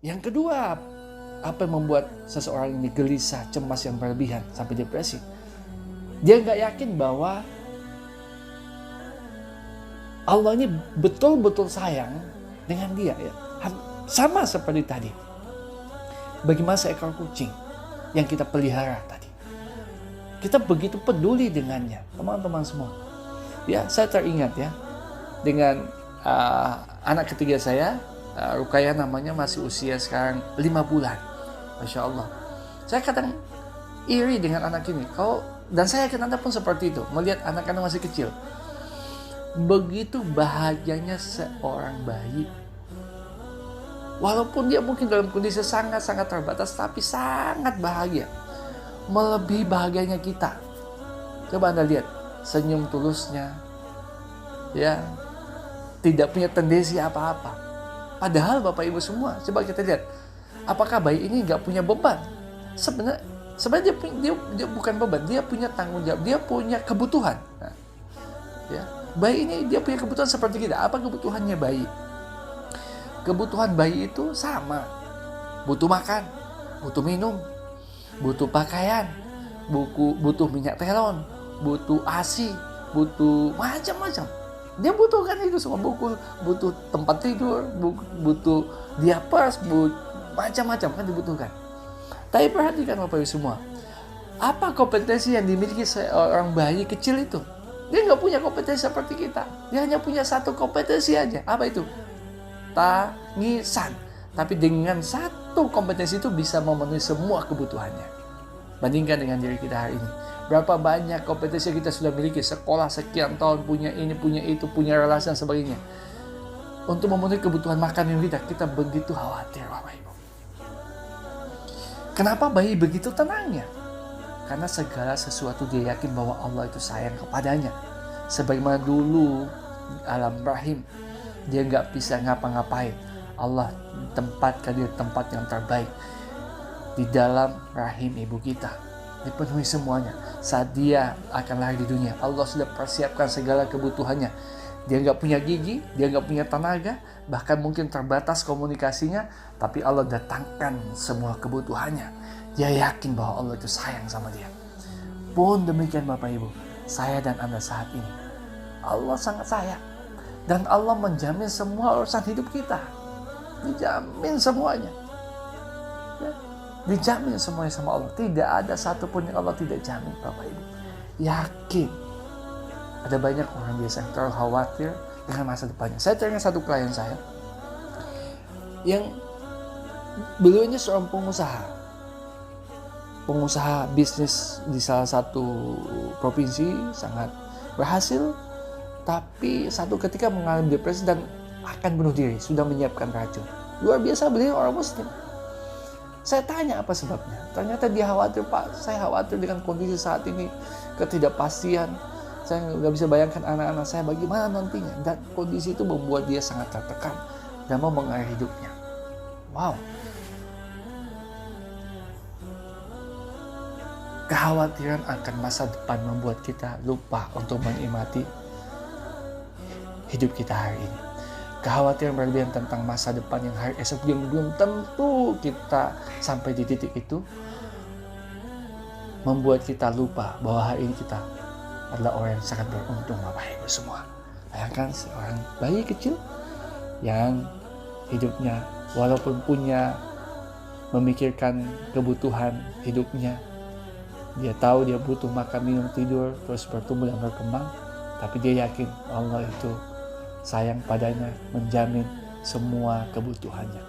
Yang kedua, apa yang membuat seseorang ini gelisah, cemas yang berlebihan sampai depresi? Dia nggak yakin bahwa Allah ini betul-betul sayang dengan dia ya. Sama seperti tadi. Bagaimana seekor kucing yang kita pelihara tadi. Kita begitu peduli dengannya, teman-teman semua. Ya, saya teringat ya dengan anak ketiga saya, Rukaya namanya, masih usia sekarang 5 bulan. Masya Allah. Saya kadang iri dengan anak ini. Dan saya yakin Anda pun seperti itu, melihat anak-anak masih kecil. Begitu bahagianya seorang bayi. Walaupun dia mungkin dalam kondisi sangat-sangat terbatas, tapi sangat bahagia. Melebihi bahagianya kita. Coba Anda lihat, senyum tulusnya. Ya, tidak punya tendensi apa-apa. Padahal Bapak Ibu semua, coba kita lihat, apakah bayi ini nggak punya beban? Sebenarnya dia bukan beban, dia punya tanggung jawab, dia punya kebutuhan. Nah, ya, bayi ini dia punya kebutuhan seperti kita. Apa kebutuhannya bayi? Kebutuhan bayi itu sama, butuh makan, butuh minum, butuh pakaian, butuh minyak telon, butuh ASI, butuh macam-macam. Dia butuhkan itu semua, butuh tempat tidur, butuh diapers, macam-macam kan dibutuhkan. Tapi perhatikan Bapak Ibu semua, apa kompetensi yang dimiliki seorang bayi kecil itu? Dia nggak punya kompetensi seperti kita. Dia hanya punya satu kompetensi aja. Apa itu? Tangisan. Tapi dengan satu kompetensi itu bisa memenuhi semua kebutuhannya. Bandingkan dengan diri kita hari ini. Berapa banyak kompetensi yang kita sudah miliki, sekolah sekian tahun, punya ini, punya itu, punya relasi dan sebagainya. Untuk memenuhi kebutuhan makan yang kita begitu khawatir Bapak Ibu. Kenapa bayi begitu tenangnya? Karena segala sesuatu dia yakin bahwa Allah itu sayang kepadanya. Sebagaimana dulu alam rahim, dia nggak bisa ngapa-ngapain. Allah tempatkan dia tempat yang terbaik di dalam rahim ibu kita, dipenuhi semuanya. Saat dia akan lahir di dunia, Allah sudah persiapkan segala kebutuhannya. Dia nggak punya gigi, dia nggak punya tenaga, bahkan mungkin terbatas komunikasinya, tapi Allah datangkan semua kebutuhannya. Dia yakin bahwa Allah itu sayang sama dia. Pun demikian Bapak Ibu, saya dan Anda saat ini, Allah sangat sayang. Dan Allah menjamin semua urusan hidup kita. Dijamin semuanya. Ya. Dijamin semuanya sama Allah. Tidak ada satupun yang Allah tidak jamin Bapak Ibu. Yakin. Ada banyak orang biasa yang terlalu khawatir dengan masa depannya. Saya teringat satu klien saya, yang beliau ini seorang pengusaha bisnis di salah satu provinsi, sangat berhasil. Tapi satu ketika mengalami depresi dan akan bunuh diri, sudah menyiapkan racun. Luar biasa, beliau orang Muslim. Saya tanya apa sebabnya. Ternyata dia khawatir, Pak, saya khawatir dengan kondisi saat ini, ketidakpastian. Saya nggak bisa bayangkan anak-anak saya bagaimana nantinya. Dan kondisi itu membuat dia sangat tertekan dan mau mengakhiri hidupnya. Wow. Kekhawatiran akan masa depan membuat kita lupa untuk menikmati hidup kita hari ini. Kekhawatiran berlebihan tentang masa depan yang hari esok yang belum tentu kita sampai di titik itu, membuat kita lupa bahwa hari ini kita adalah orang yang sangat beruntung Bapak Ibu semua. Bayangkan seorang bayi kecil yang hidupnya walaupun punya memikirkan kebutuhan hidupnya, dia tahu dia butuh makan, minum, tidur, terus bertumbuh dan berkembang, tapi dia yakin Allah itu sayang padanya, menjamin semua kebutuhannya.